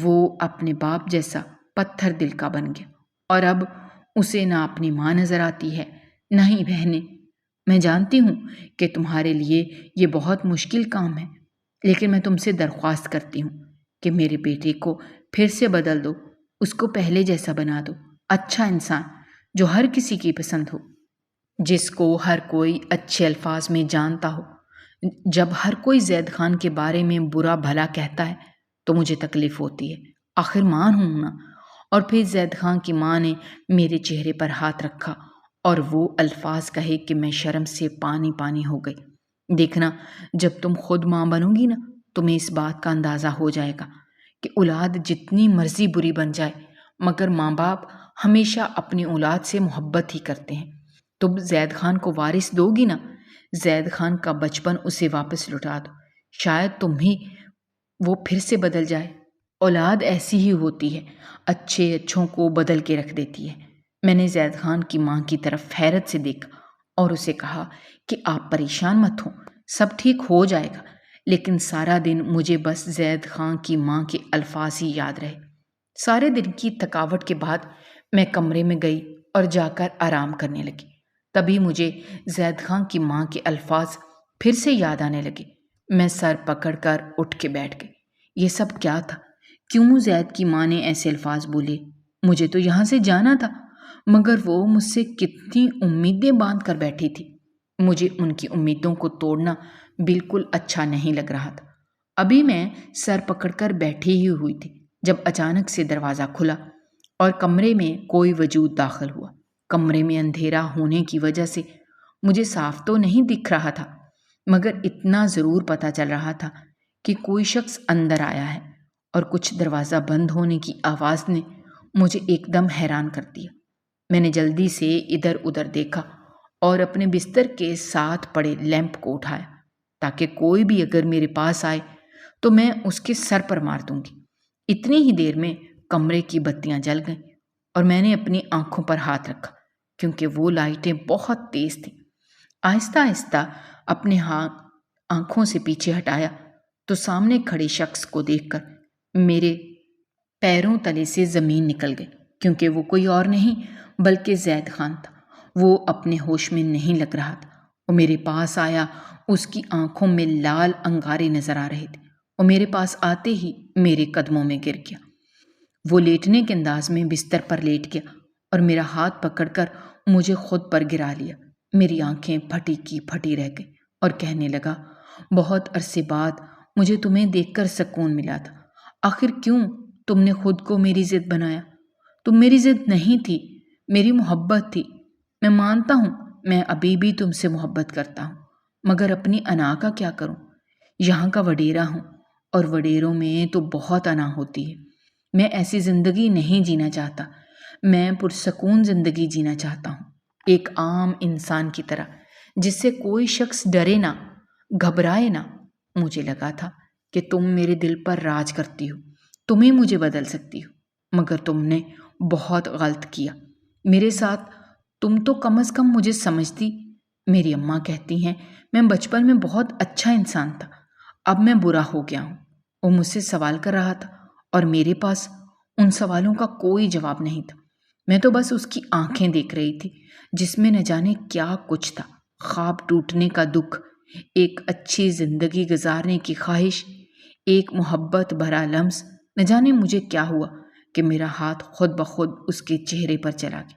وہ اپنے باپ جیسا پتھر دل کا بن گیا، اور اب اسے نہ اپنی ماں نظر آتی ہے نہ ہی بہنیں۔ میں جانتی ہوں کہ تمہارے لیے یہ بہت مشکل کام ہے، لیکن میں تم سے درخواست کرتی ہوں کہ میرے بیٹے کو پھر سے بدل دو، اس کو پہلے جیسا بنا دو، اچھا انسان جو ہر کسی کی پسند ہو، جس کو ہر کوئی اچھے الفاظ میں جانتا ہو۔ جب ہر کوئی زید خان کے بارے میں برا بھلا کہتا ہے تو مجھے تکلیف ہوتی ہے، آخر ماں ہوں نا۔ اور پھر زید خان کی ماں نے میرے چہرے پر ہاتھ رکھا اور وہ الفاظ کہے کہ میں شرم سے پانی پانی ہو گئی۔ دیکھنا، جب تم خود ماں بنو گی نا، تمہیں اس بات کا اندازہ ہو جائے گا کہ اولاد جتنی مرضی بری بن جائے مگر ماں باپ ہمیشہ اپنی اولاد سے محبت ہی کرتے ہیں۔ تم زید خان کو وارث دو گی نا، زید خان کا بچپن اسے واپس لوٹا دو، شاید تم ہی وہ پھر سے بدل جائے۔ اولاد ایسی ہی ہوتی ہے، اچھے اچھوں کو بدل کے رکھ دیتی ہے۔ میں نے زید خان کی ماں کی طرف حیرت سے دیکھا اور اسے کہا کہ آپ پریشان مت ہوں، سب ٹھیک ہو جائے گا۔ لیکن سارا دن مجھے بس زید خان کی ماں کے الفاظ ہی یاد رہے۔ سارے دن کی تھکاوٹ کے بعد میں کمرے میں گئی اور جا کر آرام کرنے لگی۔ تبھی مجھے زید خان کی ماں کے الفاظ پھر سے یاد آنے لگے۔ میں سر پکڑ کر اٹھ کے بیٹھ گئی۔ یہ سب کیا تھا؟ کیوں زید کی ماں نے ایسے الفاظ بولے؟ مجھے تو یہاں سے جانا تھا، مگر وہ مجھ سے کتنی امیدیں باندھ کر بیٹھی تھی۔ مجھے ان کی امیدوں کو توڑنا بالکل اچھا نہیں لگ رہا تھا۔ ابھی میں سر پکڑ کر بیٹھی ہی ہوئی تھی جب اچانک سے دروازہ کھلا اور کمرے میں کوئی وجود داخل ہوا۔ کمرے میں اندھیرا ہونے کی وجہ سے مجھے صاف تو نہیں دکھ رہا تھا، مگر اتنا ضرور پتہ چل رہا تھا کہ کوئی شخص اندر آیا ہے، اور کچھ دروازہ بند ہونے کی آواز نے مجھے ایک دم حیران کر دیا۔ میں نے جلدی سے ادھر ادھر دیکھا اور اپنے بستر کے ساتھ پڑے لیمپ کو اٹھایا تاکہ کوئی بھی اگر میرے پاس آئے تو میں اس کے سر پر مار دوں گی۔ اتنی ہی دیر میں کمرے کی بتیاں جل گئیں اور میں نے اپنی آنکھوں پر ہاتھ رکھا کیونکہ وہ لائٹیں بہت تیز تھیں۔ آہستہ آہستہ اپنے آنکھوں سے پیچھے ہٹایا تو سامنے کھڑے شخص کو دیکھ کر میرے پیروں تلے سے زمین نکل گئی، کیونکہ وہ کوئی اور نہیں بلکہ زید خان تھا۔ وہ اپنے ہوش میں نہیں لگ رہا تھا۔ وہ میرے پاس آیا، اس کی آنکھوں میں لال انگارے نظر آ رہے تھے۔ وہ میرے پاس آتے ہی میرے قدموں میں گر گیا۔ وہ لیٹنے کے انداز میں بستر پر لیٹ گیا اور میرا ہاتھ پکڑ کر مجھے خود پر گرا لیا۔ میری آنکھیں پھٹی کی پھٹی رہ گئی اور کہنے لگا، بہت عرصے بعد مجھے تمہیں دیکھ کر سکون ملا تھا۔ آخر کیوں تم نے خود کو میری ضد بنایا؟ تم میری ضد نہیں تھی، میری محبت تھی۔ میں مانتا ہوں میں ابھی بھی تم سے محبت کرتا ہوں، مگر اپنی انا کا کیا کروں؟ یہاں کا وڈیرا ہوں اور وڈیروں میں تو بہت انا ہوتی ہے۔ میں ایسی زندگی نہیں جینا چاہتا، میں پرسکون زندگی جینا چاہتا ہوں، ایک عام انسان کی طرح، جس سے کوئی شخص ڈرے نہ، گھبرائے نہ۔ مجھے لگا تھا کہ تم میرے دل پر راج کرتی ہو، تمہیں مجھے بدل سکتی ہو، مگر تم نے بہت غلط کیا میرے ساتھ، تم تو کم از کم مجھے سمجھتی۔ میری اماں کہتی ہیں میں بچپن میں بہت اچھا انسان تھا، اب میں برا ہو گیا ہوں۔ وہ مجھ سے سوال کر رہا تھا اور میرے پاس ان سوالوں کا کوئی جواب نہیں تھا۔ میں تو بس اس کی آنکھیں دیکھ رہی تھی جس میں نہ جانے کیا کچھ تھا، خواب ٹوٹنے کا دکھ، ایک اچھی زندگی گزارنے کی خواہش، ایک محبت بھرا لمس۔ نہ جانے مجھے کیا ہوا کہ میرا ہاتھ خود بخود اس کے چہرے پر چلا گیا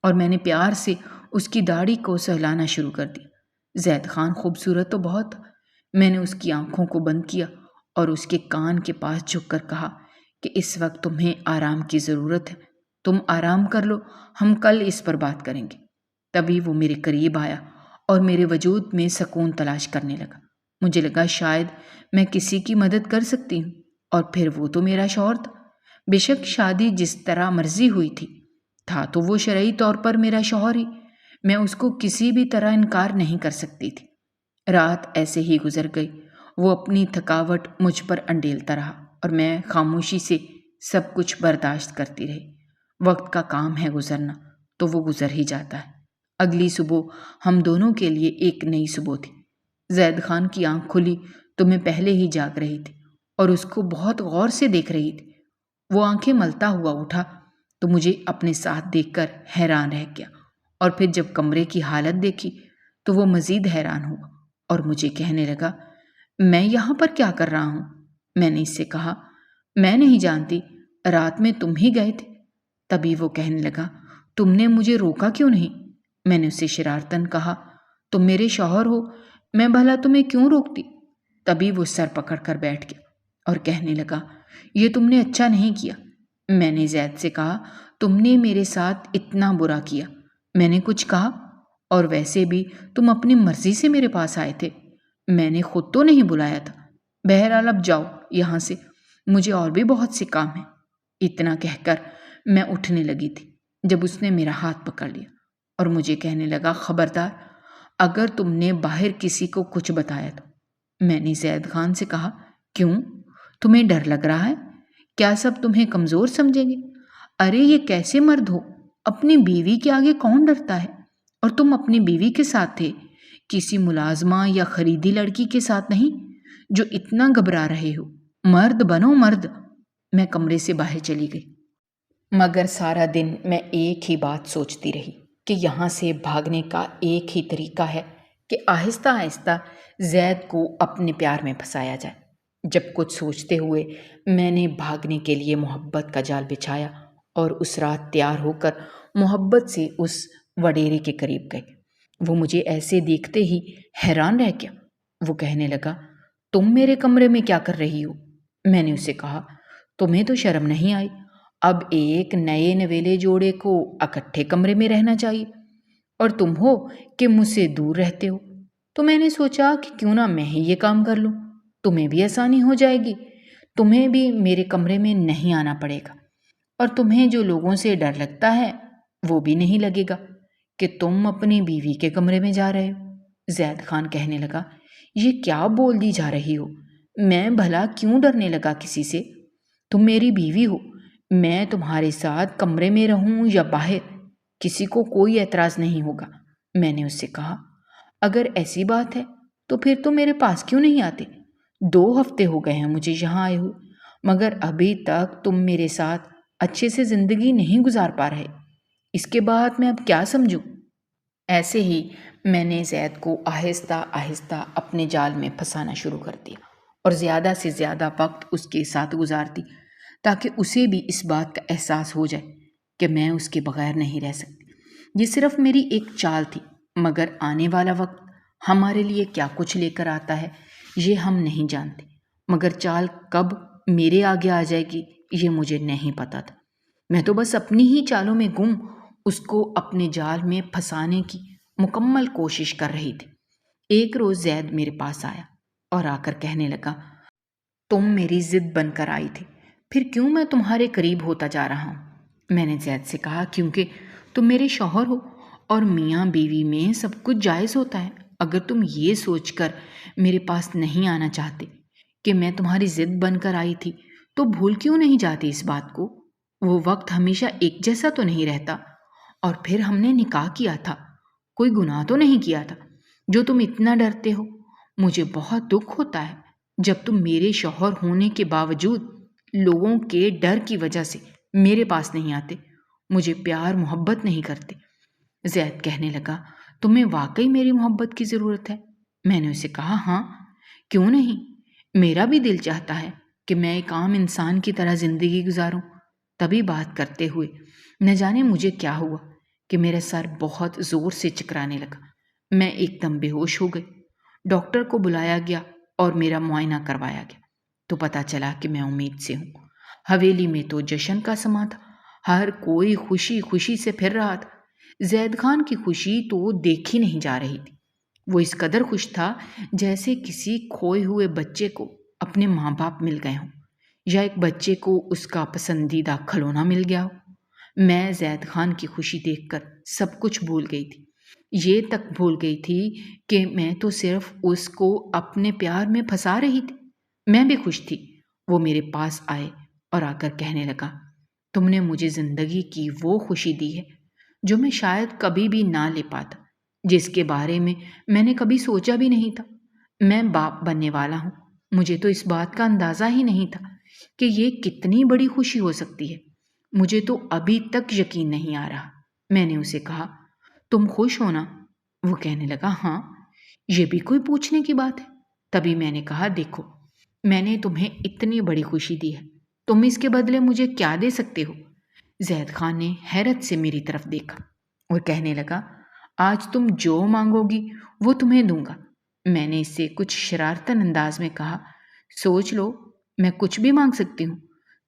اور میں نے پیار سے اس کی داڑھی کو سہلانا شروع کر دیا۔ زید خان خوبصورت تو بہت تھا۔ میں نے اس کی آنکھوں کو بند کیا اور اس کے کان کے پاس جھک کر کہا کہ اس وقت تمہیں آرام کی ضرورت ہے، تم آرام کر لو، ہم کل اس پر بات کریں گے۔ تبھی وہ میرے قریب آیا اور میرے وجود میں سکون تلاش کرنے لگا۔ مجھے لگا شاید میں کسی کی مدد کر سکتی ہوں، اور پھر وہ تو میرا شوہر تھا۔ بے شک شادی جس طرح مرضی ہوئی تھا تو وہ شرعی طور پر میرا شوہر ہی، میں اس کو کسی بھی طرح انکار نہیں کر سکتی تھی۔ رات ایسے ہی گزر گئی، وہ اپنی تھکاوٹ مجھ پر انڈیلتا رہا اور میں خاموشی سے سب کچھ برداشت کرتی رہی۔ وقت کا کام ہے گزرنا، تو وہ گزر ہی جاتا ہے۔ اگلی صبح ہم دونوں کے لیے ایک نئی صبح تھی۔ زید خان کی آنکھ کھلی تو میں پہلے ہی جاگ رہی تھی اور اس کو بہت غور سے دیکھ رہی تھی۔ وہ آنکھیں ملتا ہوا اٹھا تو مجھے اپنے ساتھ دیکھ کر حیران رہ گیا، اور پھر جب کمرے کی حالت دیکھی تو وہ مزید حیران ہوا اور مجھے کہنے لگا میں یہاں پر کیا کر رہا ہوں؟ میں نے اس سے کہا میں نہیں جانتی، رات میں تم ہی گئے تھے۔ تبھی وہ کہنے لگا تم نے مجھے روکا کیوں نہیں؟ میں نے اسے شرارتاً کہا تم میرے شوہر ہو، میں بھلا تمہیں کیوں روکتی؟ تبھی وہ سر پکڑ کر بیٹھ گیا اور کہنے لگا یہ تم نے اچھا نہیں کیا۔ میں نے زید سے کہا تم نے میرے ساتھ اتنا برا کیا، میں نے کچھ کہا؟ اور ویسے بھی تم اپنی مرضی سے میرے پاس آئے تھے، میں نے خود تو نہیں بلایا تھا۔ بہرحال اب جاؤ یہاں سے، مجھے اور بھی بہت سے کام ہیں۔ اتنا کہہ کر میں اٹھنے لگی تھی جب اس نے میرا ہاتھ پکڑ لیا اور مجھے کہنے لگا خبردار اگر تم نے باہر کسی کو کچھ بتایا تو۔ میں نے زید خان سے کہا کیوں؟ تمہیں ڈر لگ رہا ہے؟ کیا سب تمہیں کمزور سمجھیں گے؟ ارے یہ کیسے مرد ہو، اپنی بیوی کے آگے کون ڈرتا ہے؟ اور تم اپنی بیوی کے ساتھ تھے، کسی ملازمہ یا خریدی لڑکی کے ساتھ نہیں جو اتنا گھبرا رہے ہو۔ مرد بنو مرد۔ میں کمرے سے باہر چلی گئی، مگر سارا دن میں ایک ہی بات سوچتی رہی کہ یہاں سے بھاگنے کا ایک ہی طریقہ ہے کہ آہستہ آہستہ زید کو اپنے پیار میں پھنسایا جائے۔ جب کچھ سوچتے ہوئے میں نے بھاگنے کے لیے محبت کا جال بچھایا اور اس رات تیار ہو کر محبت سے اس وڈیرے کے قریب گئی۔ وہ مجھے ایسے دیکھتے ہی حیران رہ گیا۔ وہ کہنے لگا تم میرے کمرے میں کیا کر رہی ہو؟ میں نے اسے کہا تمہیں تو شرم نہیں آئی؟ اب ایک نئے نویلے جوڑے کو اکٹھے کمرے میں رہنا چاہیے، اور تم ہو کہ مجھ سے دور رہتے ہو۔ تو میں نے سوچا کہ کیوں نہ میں ہی یہ کام کر لوں، تمہیں بھی آسانی ہو جائے گی، تمہیں بھی میرے کمرے میں نہیں آنا پڑے گا، اور تمہیں جو لوگوں سے ڈر لگتا ہے وہ بھی نہیں لگے گا کہ تم اپنی بیوی کے کمرے میں جا رہے ہو۔ زید خان کہنے لگا یہ کیا بول دی جا رہی ہو؟ میں بھلا کیوں ڈرنے لگا کسی سے؟ تم میری بیوی ہو، میں تمہارے ساتھ کمرے میں رہوں یا باہر، کسی کو کوئی اعتراض نہیں ہوگا۔ میں نے اس سے کہا اگر ایسی بات ہے تو پھر تم میرے پاس کیوں نہیں آتے؟ 2 ہفتے ہو گئے ہیں مجھے یہاں آئے ہوئے، مگر ابھی تک تم میرے ساتھ اچھے سے زندگی نہیں گزار پا رہے، اس کے بعد میں اب کیا سمجھوں؟ ایسے ہی میں نے زید کو آہستہ آہستہ اپنے جال میں پھنسانا شروع کر دیا اور زیادہ سے زیادہ وقت اس کے ساتھ گزارتی تاکہ اسے بھی اس بات کا احساس ہو جائے کہ میں اس کے بغیر نہیں رہ سکتی۔ یہ صرف میری ایک چال تھی، مگر آنے والا وقت ہمارے لیے کیا کچھ لے کر آتا ہے یہ ہم نہیں جانتے، مگر چال کب میرے آگے آ جائے گی یہ مجھے نہیں پتا تھا۔ میں تو بس اپنی ہی چالوں میں گم اس کو اپنے جال میں پھنسانے کی مکمل کوشش کر رہی تھی۔ ایک روز زید میرے پاس آیا اور آ کر کہنے لگا تم میری ضد بن کر آئی تھی، پھر کیوں میں تمہارے قریب ہوتا جا رہا ہوں؟ میں نے زید سے کہا کیونکہ تم میرے شوہر ہو اور میاں بیوی میں سب کچھ جائز ہوتا ہے۔ اگر تم یہ سوچ کر میرے پاس نہیں آنا چاہتے کہ میں تمہاری ضد بن کر آئی تھی تو بھول کیوں نہیں جاتی اس بات کو؟ وہ وقت ہمیشہ ایک جیسا تو نہیں رہتا، اور پھر ہم نے نکاح کیا تھا، کوئی گناہ تو نہیں کیا تھا جو تم اتنا ڈرتے ہو۔ مجھے بہت دکھ ہوتا ہے جب تم میرے شوہر ہونے کے باوجود لوگوں کے ڈر کی وجہ سے میرے پاس نہیں آتے، مجھے پیار محبت نہیں کرتے۔ زید کہنے لگا، تمہیں واقعی میری محبت کی ضرورت ہے؟ میں نے اسے کہا، ہاں کیوں نہیں، میرا بھی دل چاہتا ہے کہ میں ایک عام انسان کی طرح زندگی گزاروں۔ تبھی بات کرتے ہوئے نہ جانے مجھے کیا ہوا کہ میرا سر بہت زور سے چکرانے لگا، میں ایک دم بے ہوش ہو گئی۔ ڈاکٹر کو بلایا گیا اور میرا معائنہ کروایا گیا تو پتہ چلا کہ میں امید سے ہوں۔ حویلی میں تو جشن کا سما تھا، ہر کوئی خوشی خوشی سے پھر رہا تھا۔ زید خان کی خوشی تو دیکھی نہیں جا رہی تھی، وہ اس قدر خوش تھا جیسے کسی کھوئے ہوئے بچے کو اپنے ماں باپ مل گئے ہوں، یا ایک بچے کو اس کا پسندیدہ کھلونا مل گیا ہو۔ میں زید خان کی خوشی دیکھ کر سب کچھ بھول گئی تھی، یہ تک بھول گئی تھی کہ میں تو صرف اس کو اپنے پیار میں پھنسا رہی تھی۔ میں بھی خوش تھی۔ وہ میرے پاس آئے اور آ کر کہنے لگا، تم نے مجھے زندگی کی وہ خوشی دی ہے جو میں شاید کبھی بھی نہ لے پاتا، جس کے بارے میں نے کبھی سوچا بھی نہیں تھا۔ میں باپ بننے والا ہوں، مجھے تو اس بات کا اندازہ ہی نہیں تھا کہ یہ کتنی بڑی خوشی ہو سکتی ہے۔ مجھے تو ابھی تک یقین نہیں آ رہا۔ میں نے اسے کہا، تم خوش ہو نا؟ وہ کہنے لگا، ہاں، یہ بھی کوئی پوچھنے کی بات ہے۔ تبھی میں نے کہا، دیکھو، میں نے تمہیں اتنی بڑی خوشی دی ہے، تم اس کے بدلے مجھے کیا دے سکتے ہو؟ زید خان نے حیرت سے میری طرف دیکھا اور کہنے لگا، آج تم جو مانگو گی وہ تمہیں دوں گا۔ میں نے اس سے کچھ شرارتن انداز میں کہا، سوچ لو، میں کچھ بھی مانگ سکتی ہوں۔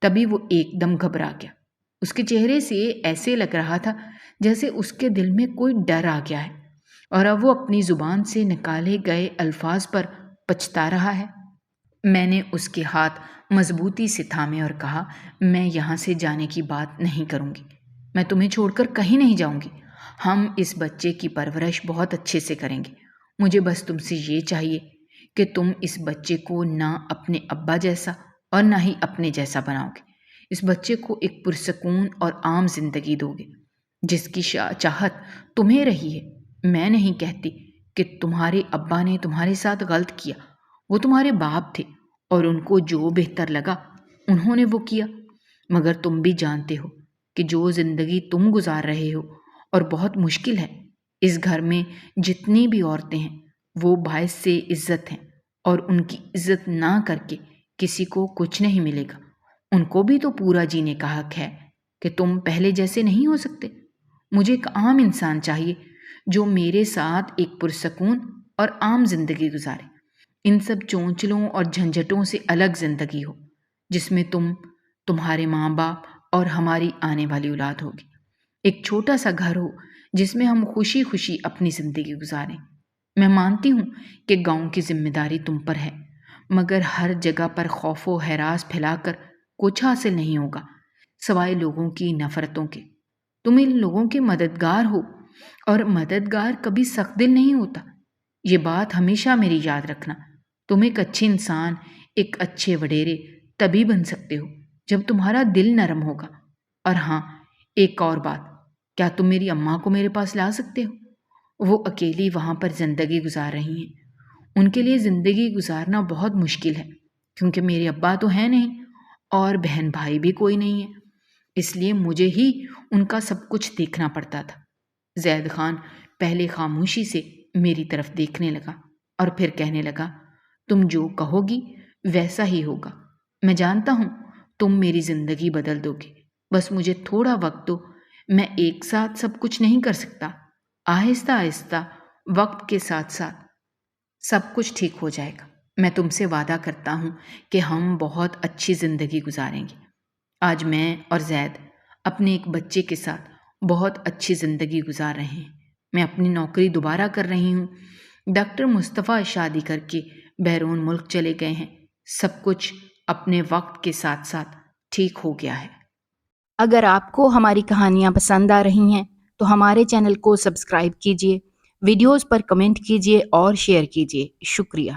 تبھی وہ ایک دم گھبرا گیا، اس کے چہرے سے ایسے لگ رہا تھا جیسے اس کے دل میں کوئی ڈر آ گیا ہے، اور اب وہ اپنی زبان سے نکالے گئے الفاظ پر پچھتا رہا ہے۔ میں نے اس کے ہاتھ مضبوطی سے تھامے اور کہا، میں یہاں سے جانے کی بات نہیں کروں گی، میں تمہیں چھوڑ کر کہیں نہیں جاؤں گی۔ ہم اس بچے کی پرورش بہت اچھے سے کریں گے۔ مجھے بس تم سے یہ چاہیے کہ تم اس بچے کو نہ اپنے ابا جیسا اور نہ ہی اپنے جیسا بناؤ گے۔ اس بچے کو ایک پرسکون اور عام زندگی دو گے، جس کی چاہت تمہیں رہی ہے۔ میں نہیں کہتی کہ تمہارے ابا نے تمہارے ساتھ غلط کیا، وہ تمہارے باپ تھے اور ان کو جو بہتر لگا انہوں نے وہ کیا، مگر تم بھی جانتے ہو کہ جو زندگی تم گزار رہے ہو اور بہت مشکل ہے، اس گھر میں جتنی بھی عورتیں ہیں وہ باعث سے عزت ہیں، اور ان کی عزت نہ کر کے کسی کو کچھ نہیں ملے گا۔ ان کو بھی تو پورا جینے کا حق ہے کہ تم پہلے جیسے نہیں ہو سکتے۔ مجھے ایک عام انسان چاہیے جو میرے ساتھ ایک پرسکون اور عام زندگی گزارے، ان سب چونچلوں اور جھنجھٹوں سے الگ زندگی ہو، جس میں تم، تمہارے ماں باپ اور ہماری آنے والی اولاد ہوگی۔ ایک چھوٹا سا گھر ہو جس میں ہم خوشی خوشی اپنی زندگی گزاریں۔ میں مانتی ہوں کہ گاؤں کی ذمہ داری تم پر ہے، مگر ہر جگہ پر خوف و ہراس پھیلا کر کچھ حاصل نہیں ہوگا سوائے لوگوں کی نفرتوں کے۔ تم ان لوگوں کے مددگار ہو، اور مددگار کبھی سخت دل نہیں ہوتا، یہ بات ہمیشہ میری یاد رکھنا۔ تم ایک اچھے انسان، ایک اچھے وڈیرے تبھی بن سکتے ہو جب تمہارا دل نرم ہوگا۔ اور ہاں، ایک اور بات، کیا تم میری اماں کو میرے پاس لا سکتے ہو؟ وہ اکیلی وہاں پر زندگی گزار رہی ہیں، ان کے لیے زندگی گزارنا بہت مشکل ہے، کیونکہ میرے ابا تو ہیں نہیں اور بہن بھائی بھی کوئی نہیں ہے، اس لیے مجھے ہی ان کا سب کچھ دیکھنا پڑتا تھا۔ زید خان پہلے خاموشی سے میری طرف دیکھنے لگا اور پھر کہنے لگا، تم جو کہو گی ویسا ہی ہوگا۔ میں جانتا ہوں تم میری زندگی بدل دو گے، بس مجھے تھوڑا وقت دو۔ میں ایک ساتھ سب کچھ نہیں کر سکتا، آہستہ آہستہ، وقت کے ساتھ ساتھ سب کچھ ٹھیک ہو جائے گا۔ میں تم سے وعدہ کرتا ہوں کہ ہم بہت اچھی زندگی گزاریں گے۔ آج میں اور زید اپنے ایک بچے کے ساتھ بہت اچھی زندگی گزار رہے ہیں۔ میں اپنی نوکری دوبارہ کر رہی ہوں، ڈاکٹر مصطفیٰ شادی کر کے بیرون ملک چلے گئے ہیں، سب کچھ اپنے وقت کے ساتھ ساتھ ٹھیک ہو گیا ہے۔ اگر آپ کو ہماری کہانیاں پسند آ رہی ہیں تو ہمارے چینل کو سبسکرائب کیجیے، ویڈیوز پر کمنٹ کیجیے اور شیئر کیجیے۔ شکریہ۔